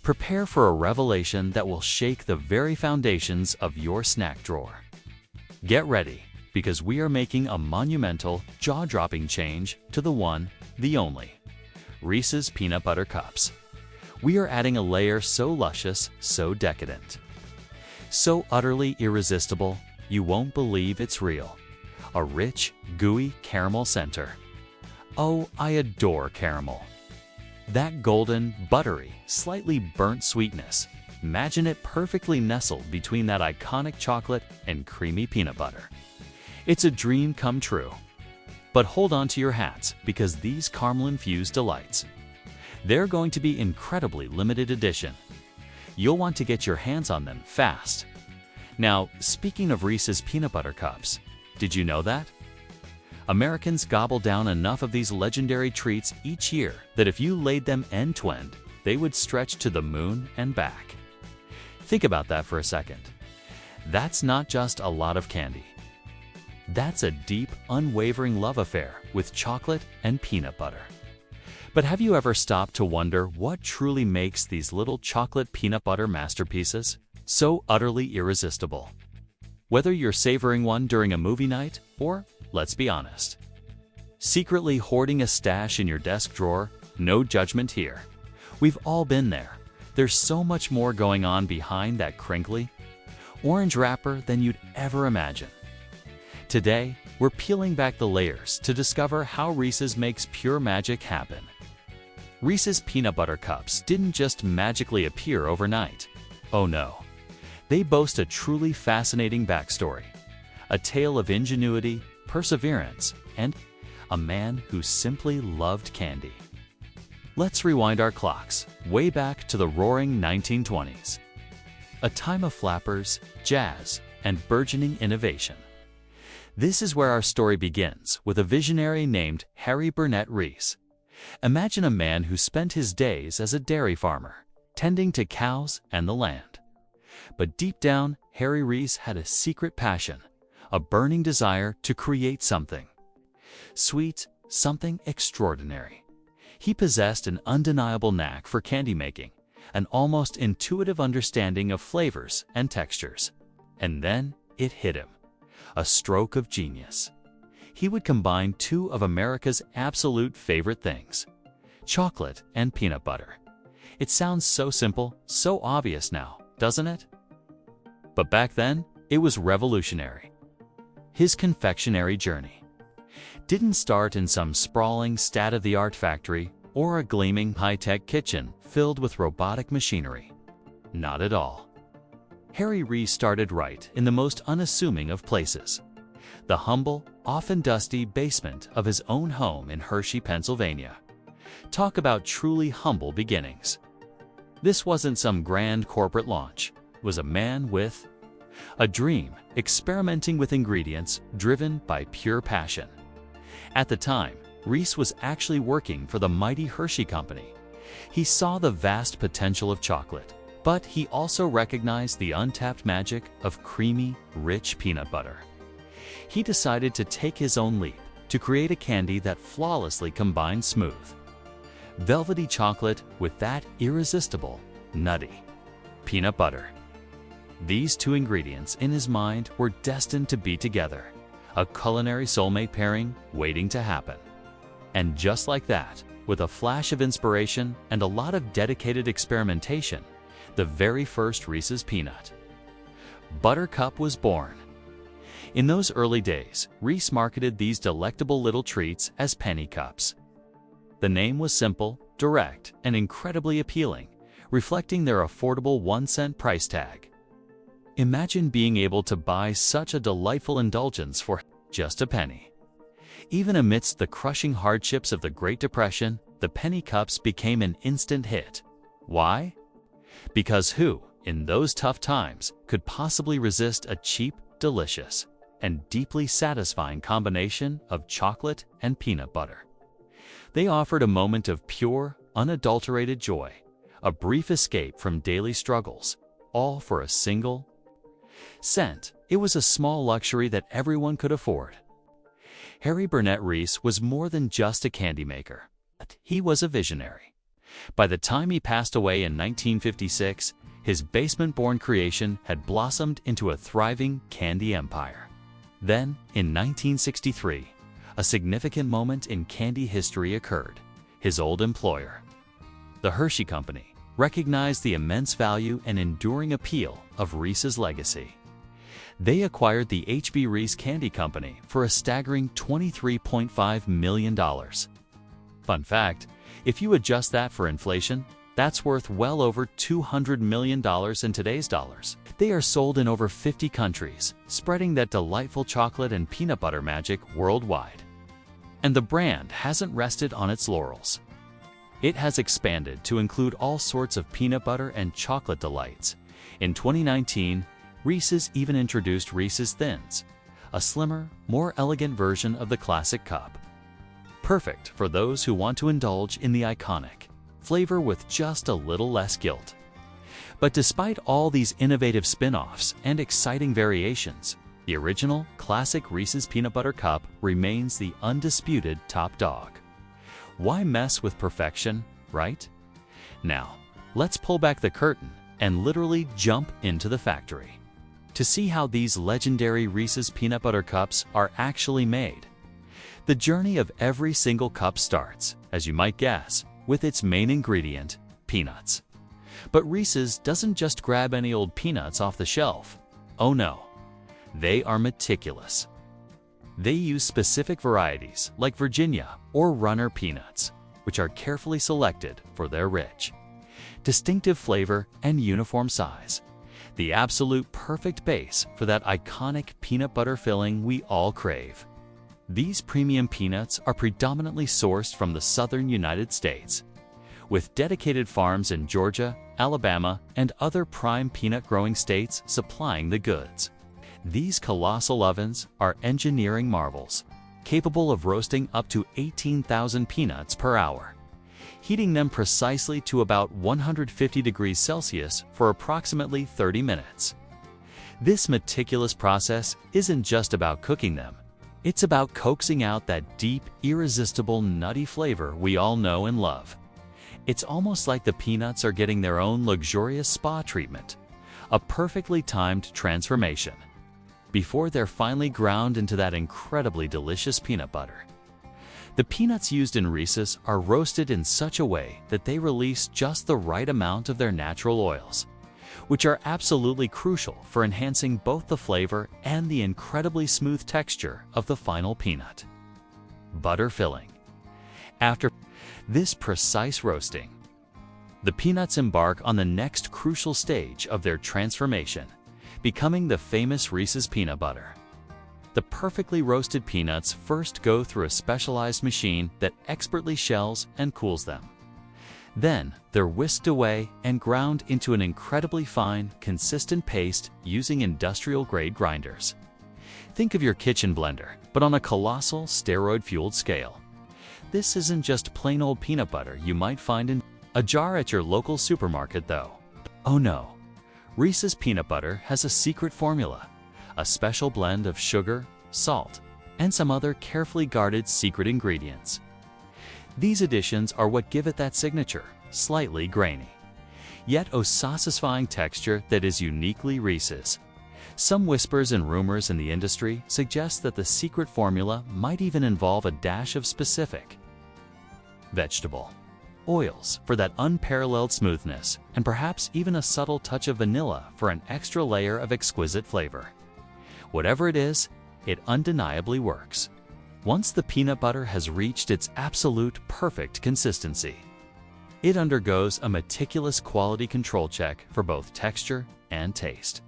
Prepare for a revelation that will shake the very foundations of your snack drawer. Get ready, because we are making a monumental, jaw-dropping change to the one, the only, Reese's Peanut Butter Cups. We are adding a layer so luscious, so decadent, so utterly irresistible, you won't believe it's real. A rich, gooey caramel center. Oh, I adore caramel. That golden, buttery, slightly burnt sweetness. Imagine it perfectly nestled between that iconic chocolate and creamy peanut butter. It's a dream come true. But hold on to your hats, because these caramel-infused delights, they're going to be incredibly limited edition. You'll want to get your hands on them fast. Now, speaking of Reese's Peanut Butter Cups, did you know that? Americans gobble down enough of these legendary treats each year that if you laid them end to end, they would stretch to the moon and back. Think about that for a second. That's not just a lot of candy. That's a deep, unwavering love affair with chocolate and peanut butter. But have you ever stopped to wonder what truly makes these little chocolate peanut butter masterpieces so utterly irresistible? Whether you're savoring one during a movie night or, let's be honest, secretly hoarding a stash in your desk drawer, no judgment here. We've all been there. There's so much more going on behind that crinkly orange wrapper than you'd ever imagine. Today, we're peeling back the layers to discover how Reese's makes pure magic happen. Reese's Peanut Butter Cups didn't just magically appear overnight. Oh no. They boast a truly fascinating backstory, a tale of ingenuity, perseverance, and a man who simply loved candy. Let's rewind our clocks way back to the roaring 1920s, a time of flappers, jazz, and burgeoning innovation. This is where our story begins with a visionary named Harry Burnett Reese. Imagine a man who spent his days as a dairy farmer, tending to cows and the land. But deep down, Harry Reese had a secret passion, a burning desire to create something sweet, something extraordinary. He possessed an undeniable knack for candy making, an almost intuitive understanding of flavors and textures. And then it hit him, a stroke of genius. He would combine two of America's absolute favorite things, chocolate and peanut butter. It sounds so simple, so obvious now, doesn't it? But back then, it was revolutionary. His confectionery journey didn't start in some sprawling state-of-the-art factory or a gleaming high-tech kitchen filled with robotic machinery. Not at all. Harry Reese started right in the most unassuming of places, the humble, often dusty basement of his own home in Hershey, Pennsylvania. Talk about truly humble beginnings. This wasn't some grand corporate launch. It was a man with a dream, experimenting with ingredients driven by pure passion. At the time, Reese was actually working for the mighty Hershey Company. He saw the vast potential of chocolate, but he also recognized the untapped magic of creamy, rich peanut butter. He decided to take his own leap to create a candy that flawlessly combined smooth, velvety chocolate with that irresistible, nutty peanut butter. These two ingredients in his mind were destined to be together, a culinary soulmate pairing waiting to happen. And just like that, with a flash of inspiration and a lot of dedicated experimentation, the very first Reese's Peanut Butter Cup was born. In those early days, Reese marketed these delectable little treats as penny cups. The name was simple, direct, and incredibly appealing, reflecting their affordable 1-cent price tag. Imagine being able to buy such a delightful indulgence for just a penny. Even amidst the crushing hardships of the Great Depression, the penny cups became an instant hit. Why? Because who, in those tough times, could possibly resist a cheap, delicious, and deeply satisfying combination of chocolate and peanut butter? They offered a moment of pure, unadulterated joy, a brief escape from daily struggles, all for a single cent. It was a small luxury that everyone could afford. Harry Burnett Reese was more than just a candy maker. He was a visionary. By the time he passed away in 1956, his basement-born creation had blossomed into a thriving candy empire. Then, in 1963, a significant moment in candy history occurred. His old employer, the Hershey Company, recognized the immense value and enduring appeal of Reese's legacy. They acquired the H.B. Reese Candy Company for a staggering $23.5 million. Fun fact, if you adjust that for inflation, that's worth well over $200 million in today's dollars. They are sold in over 50 countries, spreading that delightful chocolate and peanut butter magic worldwide. And the brand hasn't rested on its laurels. It has expanded to include all sorts of peanut butter and chocolate delights. In 2019, Reese's even introduced Reese's Thins, a slimmer, more elegant version of the classic cup. Perfect for those who want to indulge in the iconic flavor with just a little less guilt. But despite all these innovative spin-offs and exciting variations, the original classic Reese's Peanut Butter Cup remains the undisputed top dog. Why mess with perfection, right? Now, let's pull back the curtain and literally jump into the factory to see how these legendary Reese's Peanut Butter Cups are actually made. The journey of every single cup starts, as you might guess, with its main ingredient, peanuts. But Reese's doesn't just grab any old peanuts off the shelf. Oh no, they are meticulous. They use specific varieties like Virginia or Runner peanuts, which are carefully selected for their rich, distinctive flavor and uniform size. The absolute perfect base for that iconic peanut butter filling we all crave. These premium peanuts are predominantly sourced from the southern United States, with dedicated farms in Georgia, Alabama, and other prime peanut-growing states supplying the goods. These colossal ovens are engineering marvels, capable of roasting up to 18,000 peanuts per hour, heating them precisely to about 150 degrees Celsius for approximately 30 minutes. This meticulous process isn't just about cooking them. It's about coaxing out that deep, irresistible, nutty flavor we all know and love. It's almost like the peanuts are getting their own luxurious spa treatment, a perfectly timed transformation, before they're finally ground into that incredibly delicious peanut butter. The peanuts used in Reese's are roasted in such a way that they release just the right amount of their natural oils, which are absolutely crucial for enhancing both the flavor and the incredibly smooth texture of the final peanut butter filling. After this precise roasting, the peanuts embark on the next crucial stage of their transformation, becoming the famous Reese's peanut butter. The perfectly roasted peanuts first go through a specialized machine that expertly shells and cools them. Then, they're whisked away and ground into an incredibly fine, consistent paste using industrial-grade grinders. Think of your kitchen blender, but on a colossal, steroid-fueled scale. This isn't just plain old peanut butter you might find in a jar at your local supermarket, though. Oh no! Reese's peanut butter has a secret formula, a special blend of sugar, salt, and some other carefully guarded secret ingredients. These additions are what give it that signature, slightly grainy, yet satisfying texture that is uniquely Reese's. Some whispers and rumors in the industry suggest that the secret formula might even involve a dash of specific vegetable oils for that unparalleled smoothness, and perhaps even a subtle touch of vanilla for an extra layer of exquisite flavor. Whatever it is, it undeniably works. Once the peanut butter has reached its absolute perfect consistency, it undergoes a meticulous quality control check for both texture and taste.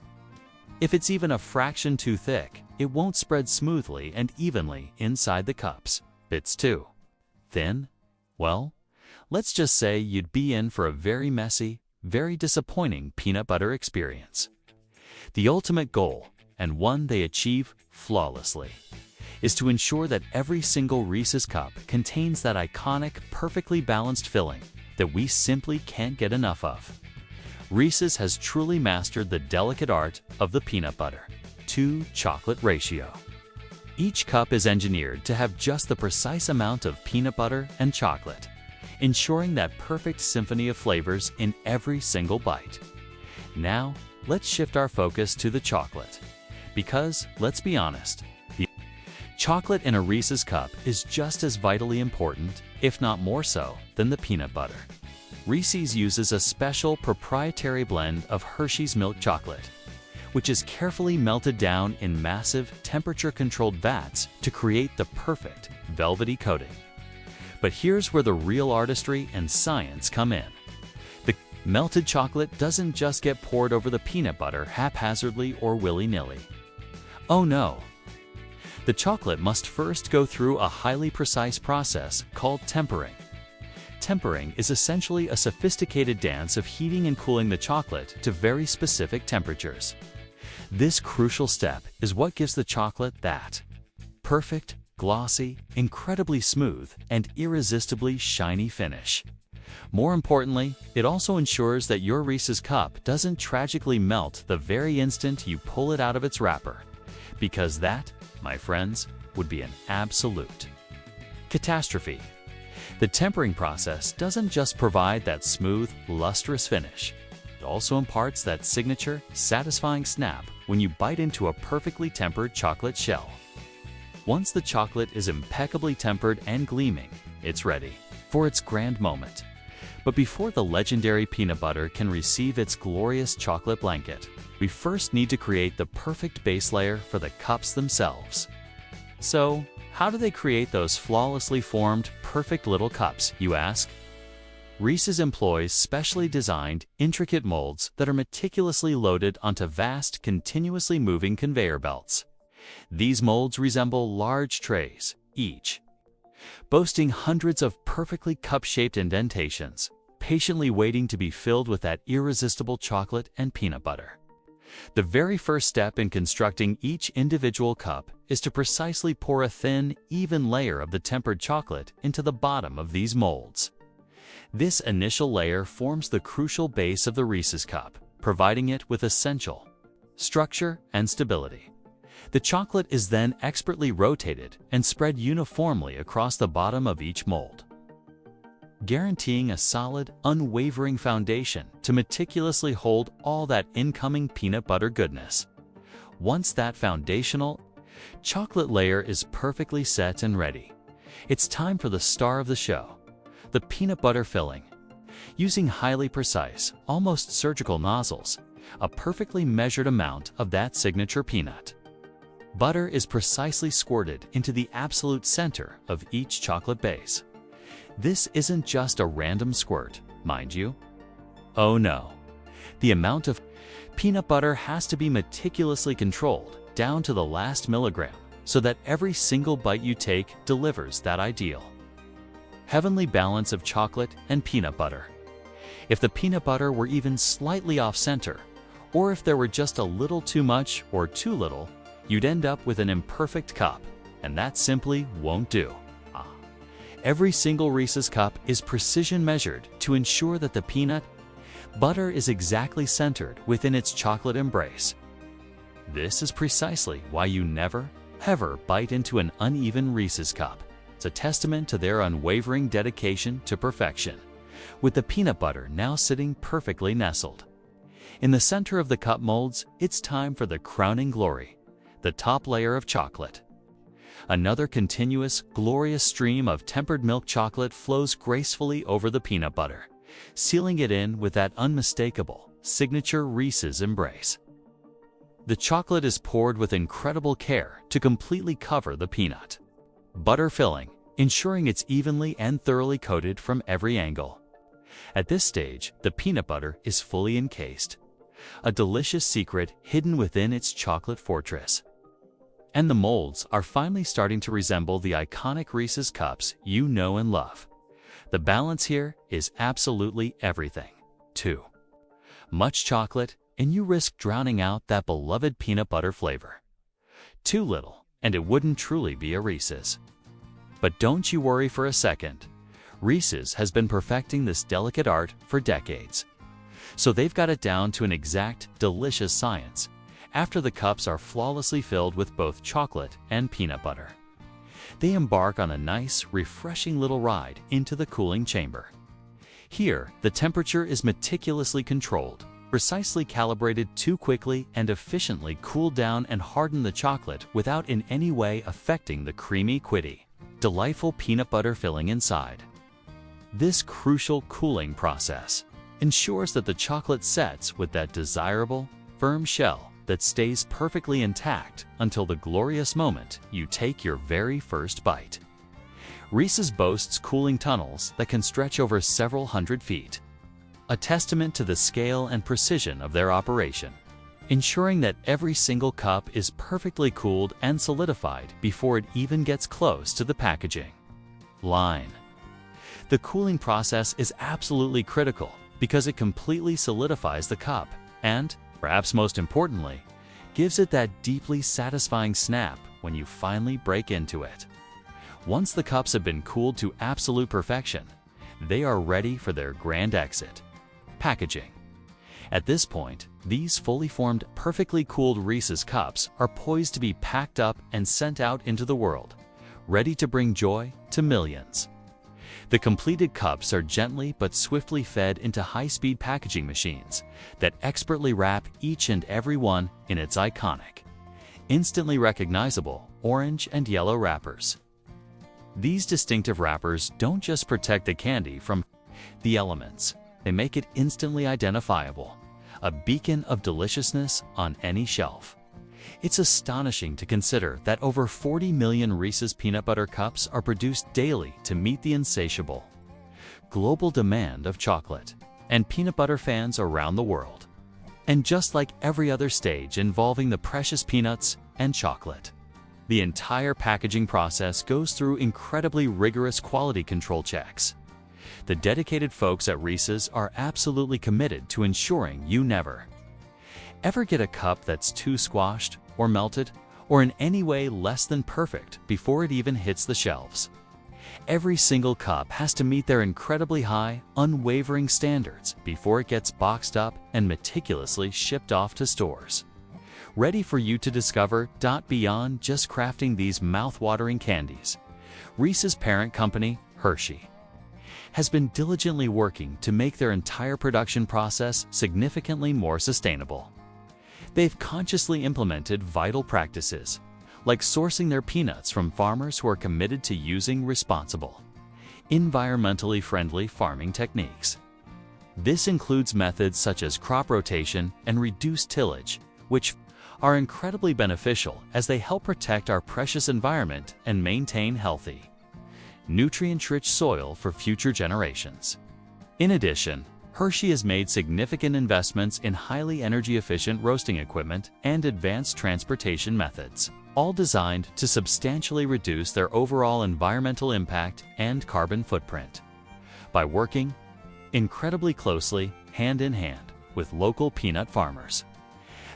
If it's even a fraction too thick, it won't spread smoothly and evenly inside the cups. If it's too thin, well, let's just say you'd be in for a very messy, very disappointing peanut butter experience. The ultimate goal, and one they achieve flawlessly, is to ensure that every single Reese's cup contains that iconic, perfectly balanced filling that we simply can't get enough of. Reese's has truly mastered the delicate art of the peanut butter to chocolate ratio. Each cup is engineered to have just the precise amount of peanut butter and chocolate, ensuring that perfect symphony of flavors in every single bite. Now, let's shift our focus to the chocolate. Because, let's be honest, the chocolate in a Reese's cup is just as vitally important, if not more so, than the peanut butter. Reese's uses a special proprietary blend of Hershey's milk chocolate, which is carefully melted down in massive, temperature-controlled vats to create the perfect, velvety coating. But here's where the real artistry and science come in. The melted chocolate doesn't just get poured over the peanut butter haphazardly or willy-nilly. Oh no! The chocolate must first go through a highly precise process called tempering. Tempering is essentially a sophisticated dance of heating and cooling the chocolate to very specific temperatures. This crucial step is what gives the chocolate that perfect, glossy, incredibly smooth, and irresistibly shiny finish. More importantly, it also ensures that your Reese's cup doesn't tragically melt the very instant you pull it out of its wrapper, because that, my friends, would be an absolute catastrophe. The tempering process doesn't just provide that smooth, lustrous finish. It also imparts that signature, satisfying snap when you bite into a perfectly tempered chocolate shell. Once the chocolate is impeccably tempered and gleaming, it's ready for its grand moment. But before the legendary peanut butter can receive its glorious chocolate blanket, we first need to create the perfect base layer for the cups themselves. So, how do they create those flawlessly formed, perfect little cups, you ask? Reese's employs specially designed, intricate molds that are meticulously loaded onto vast, continuously moving conveyor belts. These molds resemble large trays, each boasting hundreds of perfectly cup-shaped indentations, patiently waiting to be filled with that irresistible chocolate and peanut butter. The very first step in constructing each individual cup is to precisely pour a thin, even layer of the tempered chocolate into the bottom of these molds. This initial layer forms the crucial base of the Reese's cup, providing it with essential structure and stability. The chocolate is then expertly rotated and spread uniformly across the bottom of each mold, guaranteeing a solid, unwavering foundation to meticulously hold all that incoming peanut butter goodness. Once that foundational chocolate layer is perfectly set and ready, it's time for the star of the show, the peanut butter filling. Using highly precise, almost surgical nozzles, a perfectly measured amount of that signature peanut butter is precisely squirted into the absolute center of each chocolate base. This isn't just a random squirt, mind you. Oh no. The amount of peanut butter has to be meticulously controlled down to the last milligram so that every single bite you take delivers that ideal heavenly balance of chocolate and peanut butter. If the peanut butter were even slightly off-center, or if there were just a little too much or too little, you'd end up with an imperfect cup, and that simply won't do. Every single Reese's cup is precision measured to ensure that the peanut butter is exactly centered within its chocolate embrace. This is precisely why you never, ever bite into an uneven Reese's cup. It's a testament to their unwavering dedication to perfection, with the peanut butter now sitting perfectly nestled. In the center of the cup molds, it's time for the crowning glory, the top layer of chocolate. Another continuous, glorious stream of tempered milk chocolate flows gracefully over the peanut butter, sealing it in with that unmistakable, signature Reese's embrace. The chocolate is poured with incredible care to completely cover the peanut butter filling, ensuring it's evenly and thoroughly coated from every angle. At this stage, the peanut butter is fully encased, a delicious secret hidden within its chocolate fortress. And the molds are finally starting to resemble the iconic Reese's cups you know and love. The balance here is absolutely everything. Too much chocolate, and you risk drowning out that beloved peanut butter flavor. Too little, and it wouldn't truly be a Reese's. But don't you worry for a second. Reese's has been perfecting this delicate art for decades. So they've got it down to an exact, delicious science. after the cups are flawlessly filled with both chocolate and peanut butter. They embark on a nice, refreshing little ride into the cooling chamber. Here, the temperature is meticulously controlled, precisely calibrated to quickly and efficiently cool down and harden the chocolate without in any way affecting the creamy, delightful peanut butter filling inside. This crucial cooling process ensures that the chocolate sets with that desirable, firm shell that stays perfectly intact until the glorious moment you take your very first bite. Reese's boasts cooling tunnels that can stretch over several hundred feet, a testament to the scale and precision of their operation, ensuring that every single cup is perfectly cooled and solidified before it even gets close to the packaging line. The cooling process is absolutely critical because it completely solidifies the cup and, perhaps most importantly, gives it that deeply satisfying snap when you finally break into it. Once the cups have been cooled to absolute perfection, they are ready for their grand exit: packaging. At this point, these fully formed, perfectly cooled Reese's cups are poised to be packed up and sent out into the world, ready to bring joy to millions. The completed cups are gently but swiftly fed into high-speed packaging machines that expertly wrap each and every one in its iconic, instantly recognizable orange and yellow wrappers. These distinctive wrappers don't just protect the candy from the elements, they make it instantly identifiable, a beacon of deliciousness on any shelf. It's astonishing to consider that over 40 million Reese's peanut butter cups are produced daily to meet the insatiable global demand of chocolate and peanut butter fans around the world. And just like every other stage involving the precious peanuts and chocolate, the entire packaging process goes through incredibly rigorous quality control checks. The dedicated folks at Reese's are absolutely committed to ensuring you never ever get a cup that's too squashed or melted or in any way less than perfect before it even hits the shelves. Every single cup has to meet their incredibly high, unwavering standards before it gets boxed up and meticulously shipped off to stores, ready for you to discover. Beyond just crafting these mouth-watering candies, Reese's parent company, Hershey, has been diligently working to make their entire production process significantly more sustainable. They've consciously implemented vital practices, like sourcing their peanuts from farmers who are committed to using responsible, environmentally friendly farming techniques. This includes methods such as crop rotation and reduced tillage, which are incredibly beneficial as they help protect our precious environment and maintain healthy, nutrient-rich soil for future generations. In addition, Hershey has made significant investments in highly energy-efficient roasting equipment and advanced transportation methods, all designed to substantially reduce their overall environmental impact and carbon footprint. By working incredibly closely, hand in hand, with local peanut farmers,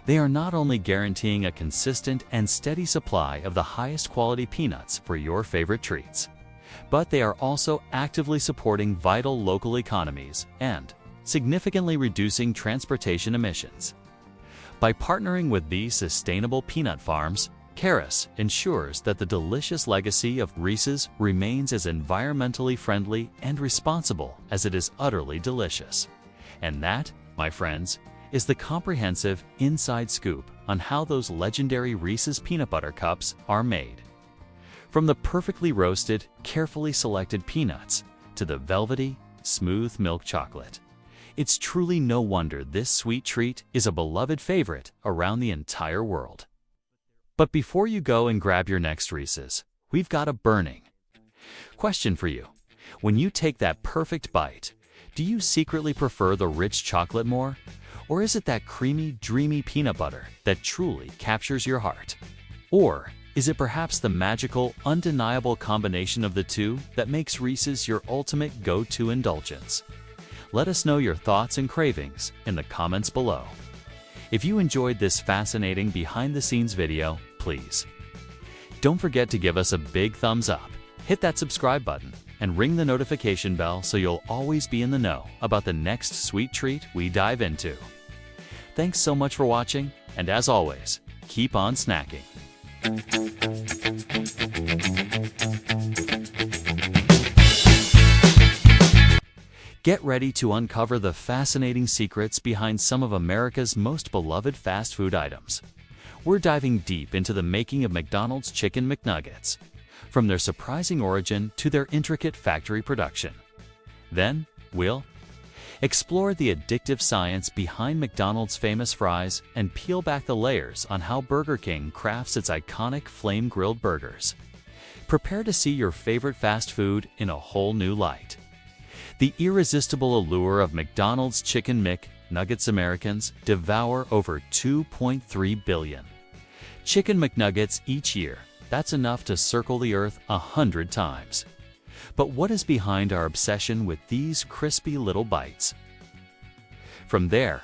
they are not only guaranteeing a consistent and steady supply of the highest quality peanuts for your favorite treats, but they are also actively supporting vital local economies and significantly reducing transportation emissions. By partnering with these sustainable peanut farms, Keris ensures that the delicious legacy of Reese's remains as environmentally friendly and responsible as it is utterly delicious. And that, my friends, is the comprehensive inside scoop on how those legendary Reese's peanut butter cups are made. From the perfectly roasted, carefully selected peanuts to the velvety, smooth milk chocolate, it's truly no wonder this sweet treat is a beloved favorite around the entire world. But before you go and grab your next Reese's, we've got a burning question for you. When you take that perfect bite, do you secretly prefer the rich chocolate more? Or is it that creamy, dreamy peanut butter that truly captures your heart? Or is it perhaps the magical, undeniable combination of the two that makes Reese's your ultimate go-to indulgence? Let us know your thoughts and cravings in the comments below. If you enjoyed this fascinating behind-the-scenes video, please don't forget to give us a big thumbs up, hit that subscribe button, and ring the notification bell so you'll always be in the know about the next sweet treat we dive into. Thanks so much for watching, And as always, keep on snacking. Get ready to uncover the fascinating secrets behind some of America's most beloved fast food items. We're diving deep into the making of McDonald's Chicken McNuggets, from their surprising origin to their intricate factory production. Then, we'll explore the addictive science behind McDonald's famous fries and peel back the layers on how Burger King crafts its iconic flame-grilled burgers. Prepare to see your favorite fast food in a whole new light. The irresistible allure of McDonald's Chicken McNuggets. Americans devour over 2.3 billion Chicken McNuggets each year. That's enough to circle the earth 100 times. But what is behind our obsession with these crispy little bites? From their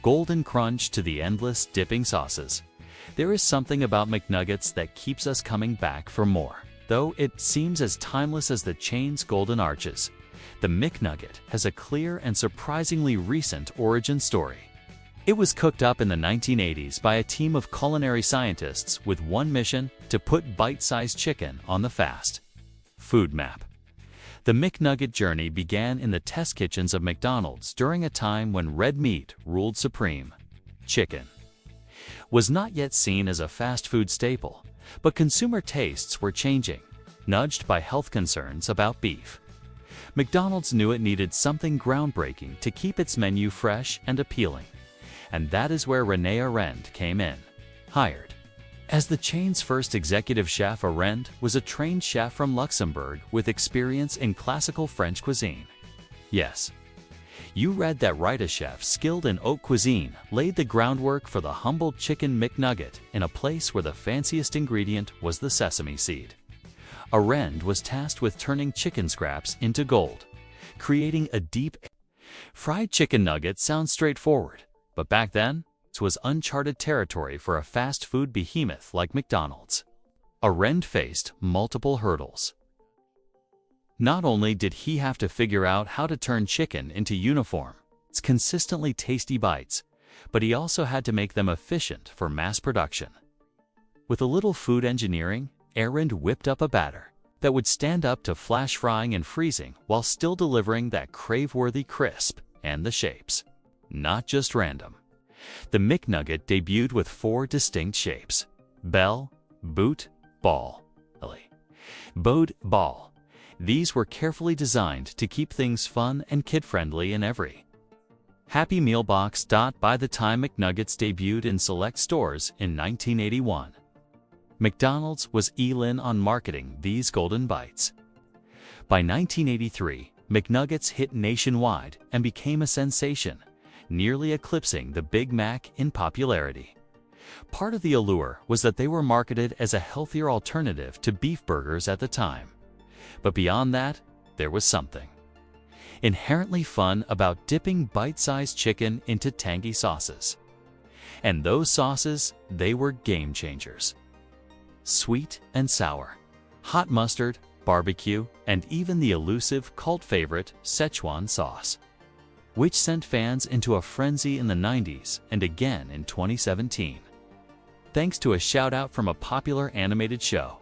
golden crunch to the endless dipping sauces, there is something about McNuggets that keeps us coming back for more. Though it seems as timeless as the chain's golden arches, the McNugget has a clear and surprisingly recent origin story. It was cooked up in the 1980s by a team of culinary scientists with one mission: to put bite-sized chicken on the fast food map. The McNugget journey began in the test kitchens of McDonald's during a time when red meat ruled supreme. Chicken was not yet seen as a fast food staple, but consumer tastes were changing, nudged by health concerns about beef. McDonald's knew it needed something groundbreaking to keep its menu fresh and appealing. And that is where René Arend came in. Hired as the chain's first executive chef, Arend was a trained chef from Luxembourg with experience in classical French cuisine. Yes, you read that right, a chef skilled in haute cuisine laid the groundwork for the humble Chicken McNugget in a place where the fanciest ingredient was the sesame seed. Arend was tasked with turning chicken scraps into gold, creating a deep fried chicken nugget. Sounds straightforward, but back then, it was uncharted territory for a fast food behemoth like McDonald's. Arend faced multiple hurdles. Not only did he have to figure out how to turn chicken into uniform, consistently tasty bites, but he also had to make them efficient for mass production. With a little food engineering, Arend whipped up a batter that would stand up to flash frying and freezing while still delivering that crave-worthy crisp and the shapes. Not just random. The McNugget debuted with 4 distinct shapes: bell, boot, ball, ball. These were carefully designed to keep things fun and kid-friendly in every Happy Meal box. By the time McNuggets debuted in select stores in 1981, McDonald's was all-in on marketing these golden bites. By 1983, McNuggets hit nationwide and became a sensation, nearly eclipsing the Big Mac in popularity. Part of the allure was that they were marketed as a healthier alternative to beef burgers at the time. But beyond that, there was something inherently fun about dipping bite-sized chicken into tangy sauces. And those sauces, they were game changers. Sweet and sour, hot mustard, barbecue, and even the elusive cult favorite Szechuan sauce, which sent fans into a frenzy in the 90s and again in 2017. Thanks to a shout-out from a popular animated show.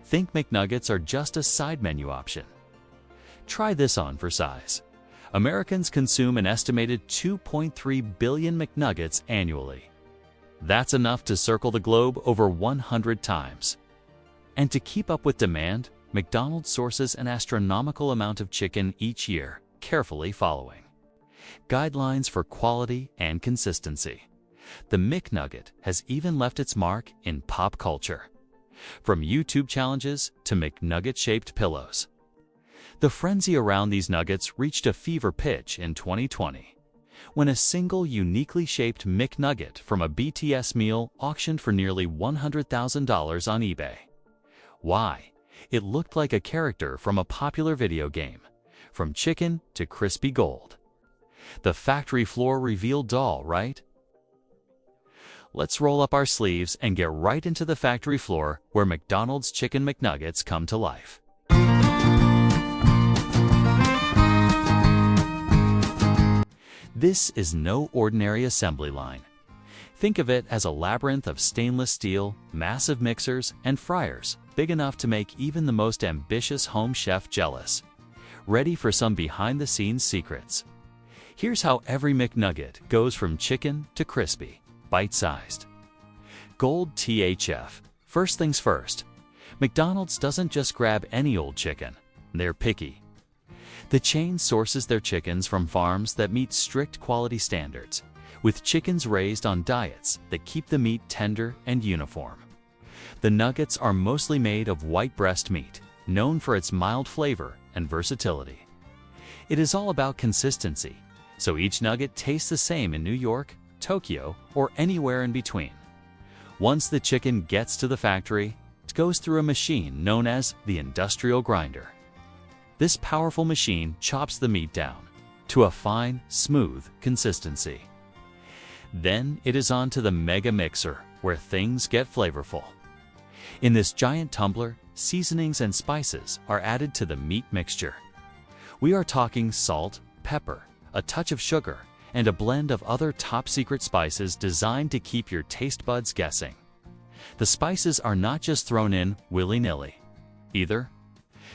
Think McNuggets are just a side menu option. Try this on for size. Americans consume an estimated 2.3 billion McNuggets annually. That's enough to circle the globe over 100 times. And to keep up with demand, McDonald's sources an astronomical amount of chicken each year, carefully following guidelines for quality and consistency. The McNugget has even left its mark in pop culture. From YouTube challenges to McNugget-shaped pillows. The frenzy around these nuggets reached a fever pitch in 2020, when a single uniquely shaped McNugget from a BTS meal auctioned for nearly $100,000 on eBay. Why? It looked like a character from a popular video game, from chicken to crispy gold. The factory floor revealed all, right? Let's roll up our sleeves and get right into the factory floor where McDonald's Chicken McNuggets come to life. This is no ordinary assembly line. Think of it as a labyrinth of stainless steel, massive mixers, and fryers, big enough to make even the most ambitious home chef jealous. Ready for some behind-the-scenes secrets? Here's how every McNugget goes from chicken to crispy, bite-sized. Gold THF. First things first, McDonald's doesn't just grab any old chicken. They're picky. The chain sources their chickens from farms that meet strict quality standards, with chickens raised on diets that keep the meat tender and uniform. The nuggets are mostly made of white breast meat, known for its mild flavor and versatility. It is all about consistency, so each nugget tastes the same in New York, Tokyo, or anywhere in between. Once the chicken gets to the factory, it goes through a machine known as the industrial grinder. This powerful machine chops the meat down to a fine, smooth consistency. Then it is on to the mega mixer, where things get flavorful. In this giant tumbler, seasonings and spices are added to the meat mixture. We are talking salt, pepper, a touch of sugar, and a blend of other top-secret spices designed to keep your taste buds guessing. The spices are not just thrown in willy-nilly, either.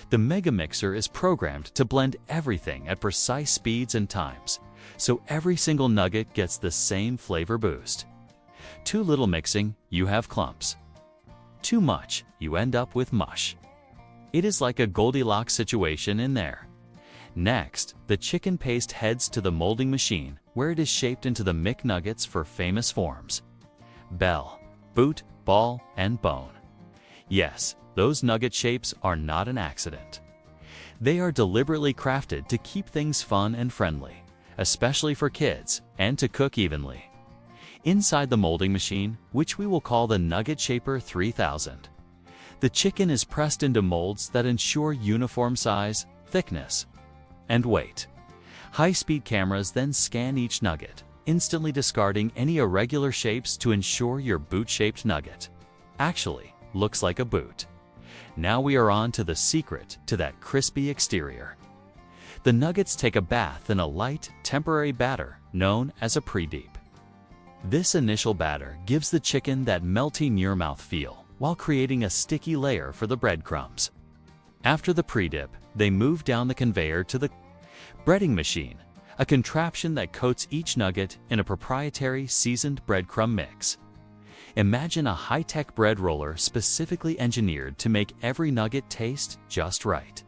The mega mixer is programmed to blend everything at precise speeds and times, so every single nugget gets the same flavor boost. Too little mixing, you have clumps. Too much, you end up with mush. It is like a Goldilocks situation in there. Next, the chicken paste heads to the molding machine, where it is shaped into the McNuggets for famous forms: bell, boot, ball, and bone. Yes, those nugget shapes are not an accident. They are deliberately crafted to keep things fun and friendly, especially for kids, and to cook evenly. Inside the molding machine, which we will call the Nugget Shaper 3000, the chicken is pressed into molds that ensure uniform size, thickness, and weight. High-speed cameras then scan each nugget, instantly discarding any irregular shapes to ensure your boot-shaped nugget actually looks like a boot. Now we are on to the secret to that crispy exterior. The nuggets take a bath in a light, temporary batter known as a pre-dip. This initial batter gives the chicken that melty near-mouth feel while creating a sticky layer for the breadcrumbs. After the pre-dip, they move down the conveyor to the breading machine, a contraption that coats each nugget in a proprietary seasoned breadcrumb mix. Imagine a high-tech bread roller specifically engineered to make every nugget taste just right.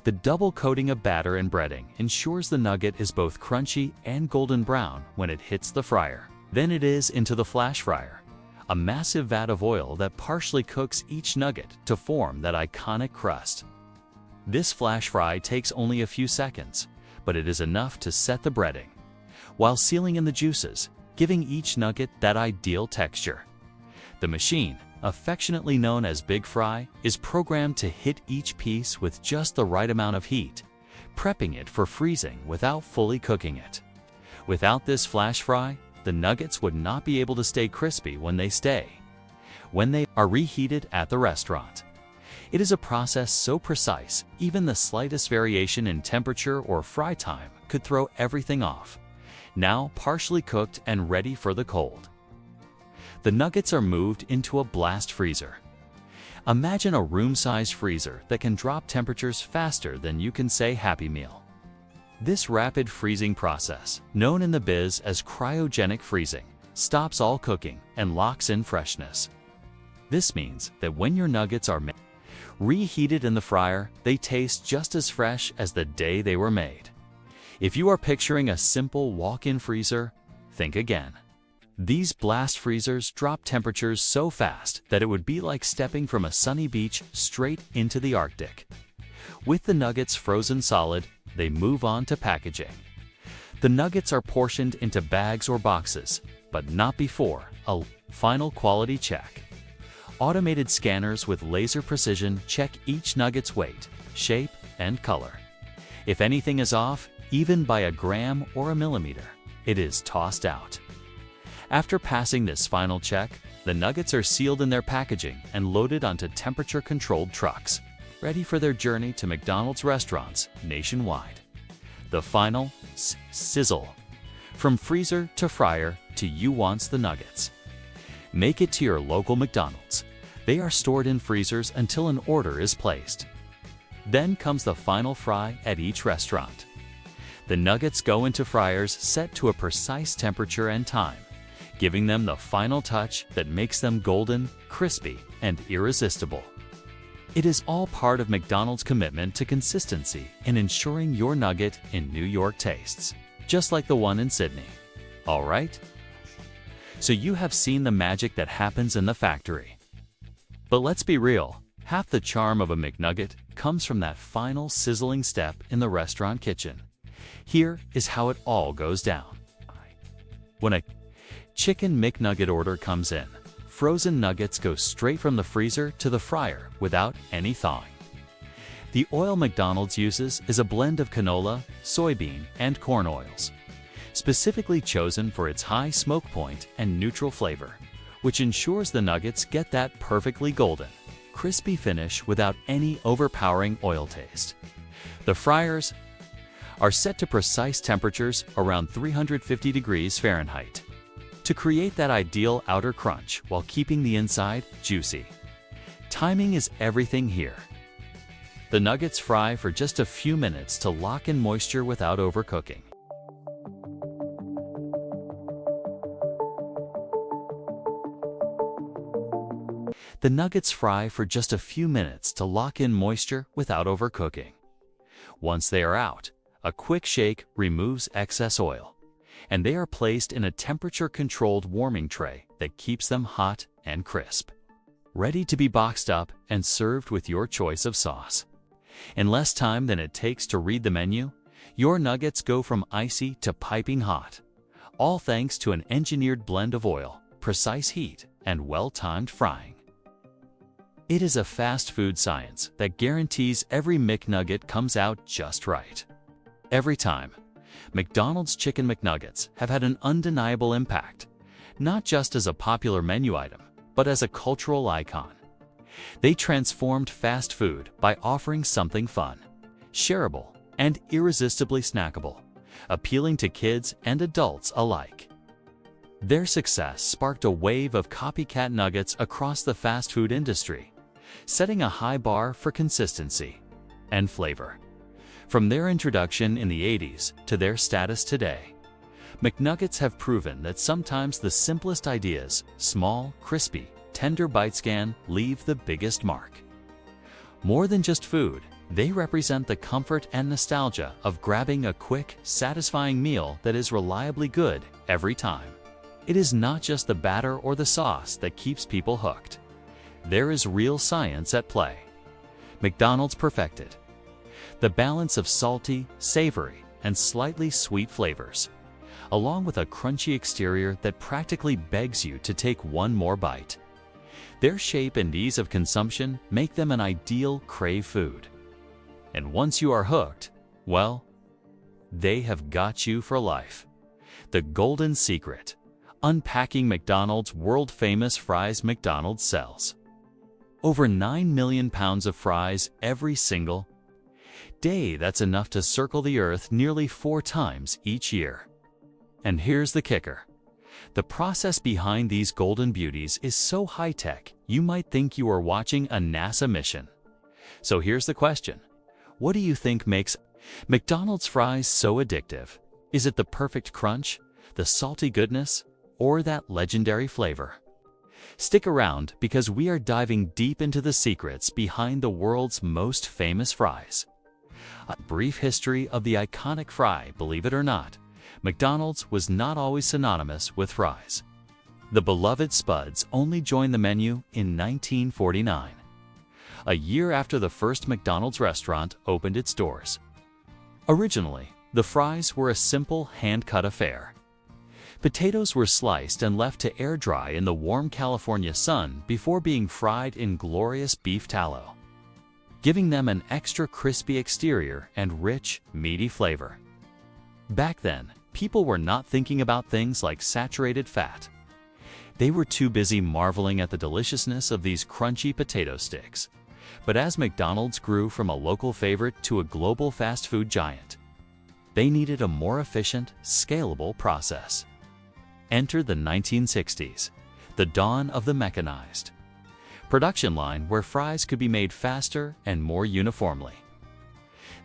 The double coating of batter and breading ensures the nugget is both crunchy and golden brown when it hits the fryer. Then it is into the flash fryer, a massive vat of oil that partially cooks each nugget to form that iconic crust. This flash fry takes only a few seconds, but it is enough to set the breading, while sealing in the juices, giving each nugget that ideal texture. The machine, affectionately known as Big Fry, is programmed to hit each piece with just the right amount of heat, prepping it for freezing without fully cooking it. Without this flash fry, the nuggets would not be able to stay crispy when they are reheated at the restaurant. It is a process so precise, even the slightest variation in temperature or fry time could throw everything off. Now partially cooked and ready for the cold. The nuggets are moved into a blast freezer. Imagine a room-sized freezer that can drop temperatures faster than you can say Happy Meal. This rapid freezing process, known in the biz as cryogenic freezing, stops all cooking and locks in freshness. This means that when your nuggets are reheated in the fryer, they taste just as fresh as the day they were made. If you are picturing a simple walk-in freezer, think again. These blast freezers drop temperatures so fast that it would be like stepping from a sunny beach straight into the Arctic. With the nuggets frozen solid, they move on to packaging. The nuggets are portioned into bags or boxes, but not before a final quality check. Automated scanners with laser precision check each nugget's weight, shape, and color. If anything is off, even by a gram or a millimeter, it is tossed out. After passing this final check, the nuggets are sealed in their packaging and loaded onto temperature-controlled trucks, ready for their journey to McDonald's restaurants nationwide. The final sizzle. From freezer to fryer, to you wants the nuggets. Make it to your local McDonald's. They are stored in freezers until an order is placed. Then comes the final fry at each restaurant. The nuggets go into fryers set to a precise temperature and time, giving them the final touch that makes them golden, crispy, and irresistible. It is all part of McDonald's commitment to consistency in ensuring your nugget in New York tastes, just like the one in Sydney. All right? So you have seen the magic that happens in the factory. But let's be real, half the charm of a McNugget comes from that final sizzling step in the restaurant kitchen. Here is how it all goes down. When a chicken McNugget order comes in, frozen nuggets go straight from the freezer to the fryer without any thawing. The oil McDonald's uses is a blend of canola, soybean, and corn oils, specifically chosen for its high smoke point and neutral flavor, which ensures the nuggets get that perfectly golden, crispy finish without any overpowering oil taste. The fryers are set to precise temperatures around 350 degrees Fahrenheit to create that ideal outer crunch while keeping the inside juicy. Timing is everything here. The nuggets fry for just a few minutes to lock in moisture without overcooking. The nuggets fry for just a few minutes to lock in moisture without overcooking. Once they are out, a quick shake removes excess oil, and they are placed in a temperature-controlled warming tray that keeps them hot and crisp, ready to be boxed up and served with your choice of sauce. In less time than it takes to read the menu, your nuggets go from icy to piping hot, all thanks to an engineered blend of oil, precise heat, and well-timed frying. It is a fast food science that guarantees every McNugget comes out just right. Every time, McDonald's Chicken McNuggets have had an undeniable impact, not just as a popular menu item, but as a cultural icon. They transformed fast food by offering something fun, shareable, and irresistibly snackable, appealing to kids and adults alike. Their success sparked a wave of copycat nuggets across the fast food industry, setting a high bar for consistency and flavor. From their introduction in the 80s to their status today, McNuggets have proven that sometimes the simplest ideas, small, crispy, tender bites can leave the biggest mark. More than just food, they represent the comfort and nostalgia of grabbing a quick, satisfying meal that is reliably good every time. It is not just the batter or the sauce that keeps people hooked. There is real science at play. McDonald's perfected the balance of salty, savory, and slightly sweet flavors, along with a crunchy exterior that practically begs you to take one more bite. Their shape and ease of consumption make them an ideal crave food. And once you are hooked, well, they have got you for life. The golden secret: unpacking McDonald's world-famous fries. McDonald's sells over 9 million pounds of fries every single day. That's enough to circle the earth nearly 4 times each year. And here's the kicker. The process behind these golden beauties is so high-tech, you might think you are watching a NASA mission. So here's the question. What do you think makes McDonald's fries so addictive? Is it the perfect crunch, the salty goodness, or that legendary flavor? Stick around because we are diving deep into the secrets behind the world's most famous fries. A brief history of the iconic fry. Believe it or not, McDonald's was not always synonymous with fries. The beloved Spuds only joined the menu in 1949, a year after the first McDonald's restaurant opened its doors. Originally, the fries were a simple hand-cut affair. Potatoes were sliced and left to air dry in the warm California sun before being fried in glorious beef tallow, giving them an extra crispy exterior and rich, meaty flavor. Back then, people were not thinking about things like saturated fat. They were too busy marveling at the deliciousness of these crunchy potato sticks. But as McDonald's grew from a local favorite to a global fast food giant, they needed a more efficient, scalable process. Enter the 1960s, the dawn of the mechanized production line where fries could be made faster and more uniformly.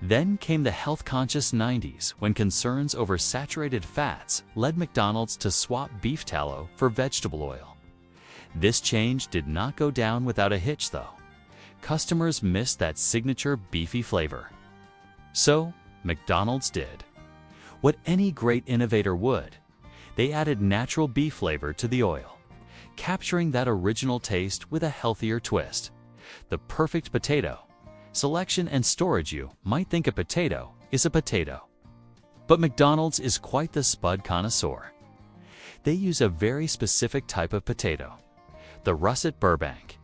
Then came the health-conscious 90s when concerns over saturated fats led McDonald's to swap beef tallow for vegetable oil. This change did not go down without a hitch, though. Customers missed that signature beefy flavor. So, McDonald's did what any great innovator would. They added natural beef flavor to the oil, capturing that original taste with a healthier twist. The perfect potato. Selection and storage. You might think a potato is a potato, but McDonald's is quite the spud connoisseur. They use a very specific type of potato, the russet Burbank.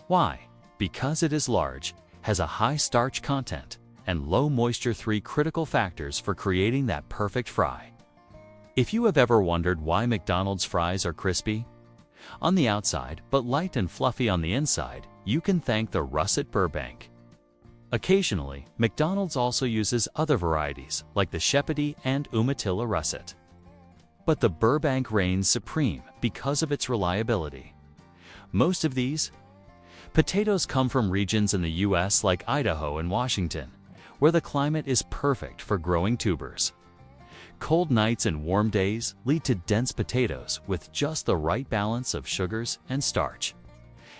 Why? Because it is large, has a high starch content, and low moisture, three critical factors for creating that perfect fry. If you have ever wondered why McDonald's fries are crispy on the outside but light and fluffy on the inside, you can thank the russet Burbank. Occasionally, McDonald's also uses other varieties like the Shepherdie and Umatilla russet. But the Burbank reigns supreme because of its reliability. Most of these potatoes come from regions in the U.S. like Idaho and Washington, where the climate is perfect for growing tubers. Cold nights and warm days lead to dense potatoes with just the right balance of sugars and starch.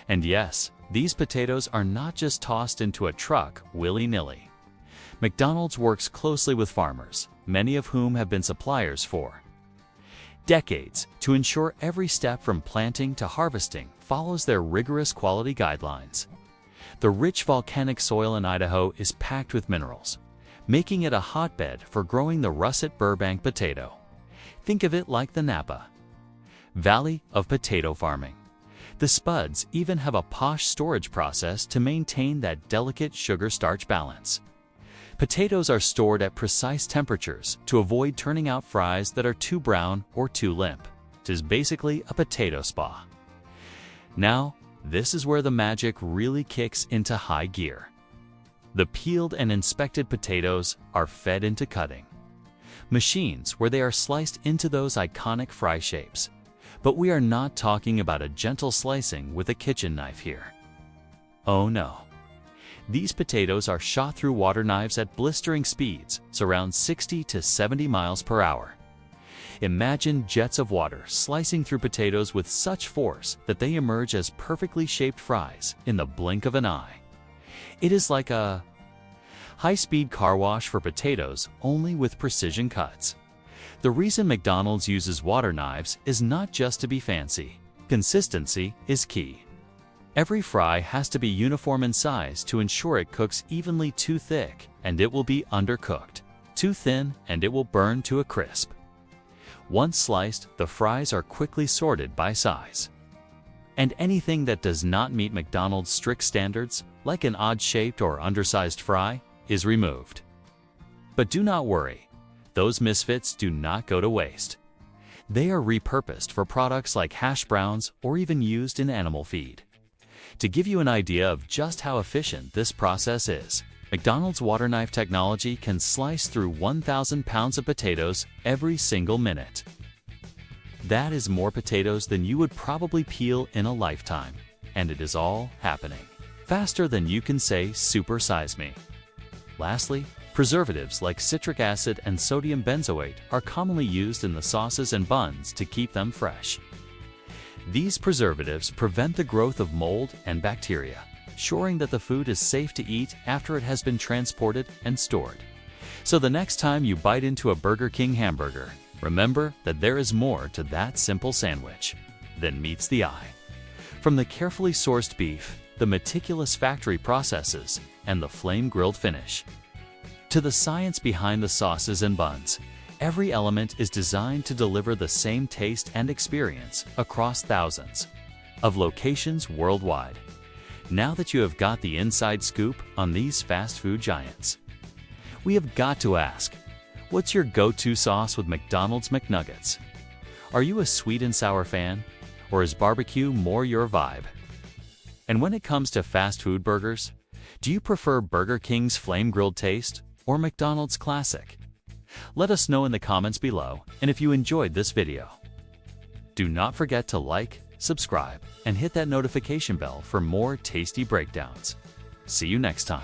And yes, these potatoes are not just tossed into a truck willy-nilly. McDonald's works closely with farmers, many of whom have been suppliers for decades, to ensure every step from planting to harvesting follows their rigorous quality guidelines. The rich volcanic soil in Idaho is packed with minerals, making it a hotbed for growing the russet Burbank potato. Think of it like the Napa Valley of potato farming. The spuds even have a posh storage process to maintain that delicate sugar-starch balance. Potatoes are stored at precise temperatures to avoid turning out fries that are too brown or too limp. It is basically a potato spa. Now, this is where the magic really kicks into high gear. The peeled and inspected potatoes are fed into cutting machines where they are sliced into those iconic fry shapes. But we are not talking about a gentle slicing with a kitchen knife here. Oh no. These potatoes are shot through water knives at blistering speeds, around 60 to 70 miles per hour. Imagine jets of water slicing through potatoes with such force that they emerge as perfectly shaped fries in the blink of an eye. It is like a high-speed car wash for potatoes, only with precision cuts. The reason McDonald's uses water knives is not just to be fancy. Consistency is key. Every fry has to be uniform in size to ensure it cooks evenly. Too thick, and it will be undercooked. Too thin, and it will burn to a crisp. Once sliced, the fries are quickly sorted by size. And anything that does not meet McDonald's strict standards, like an odd-shaped or undersized fry, is removed. But do not worry. Those misfits do not go to waste. They are repurposed for products like hash browns or even used in animal feed. To give you an idea of just how efficient this process is, McDonald's water knife technology can slice through 1,000 pounds of potatoes every single minute. That is more potatoes than you would probably peel in a lifetime, and it is all happening faster than you can say "super size me." Lastly, preservatives like citric acid and sodium benzoate are commonly used in the sauces and buns to keep them fresh. These preservatives prevent the growth of mold and bacteria, ensuring that the food is safe to eat after it has been transported and stored. So the next time you bite into a Burger King hamburger, remember that there is more to that simple sandwich than meets the eye. From the carefully sourced beef, the meticulous factory processes, and the flame-grilled finish, to the science behind the sauces and buns, every element is designed to deliver the same taste and experience across thousands of locations worldwide. Now that you have got the inside scoop on these fast food giants, we have got to ask, what's your go-to sauce with McDonald's McNuggets? Are you a sweet and sour fan, or is barbecue more your vibe? And when it comes to fast food burgers, do you prefer Burger King's flame-grilled taste or McDonald's classic? Let us know in the comments below, and if you enjoyed this video, Do not forget to like, subscribe, and hit that notification bell for more tasty breakdowns. See you next time.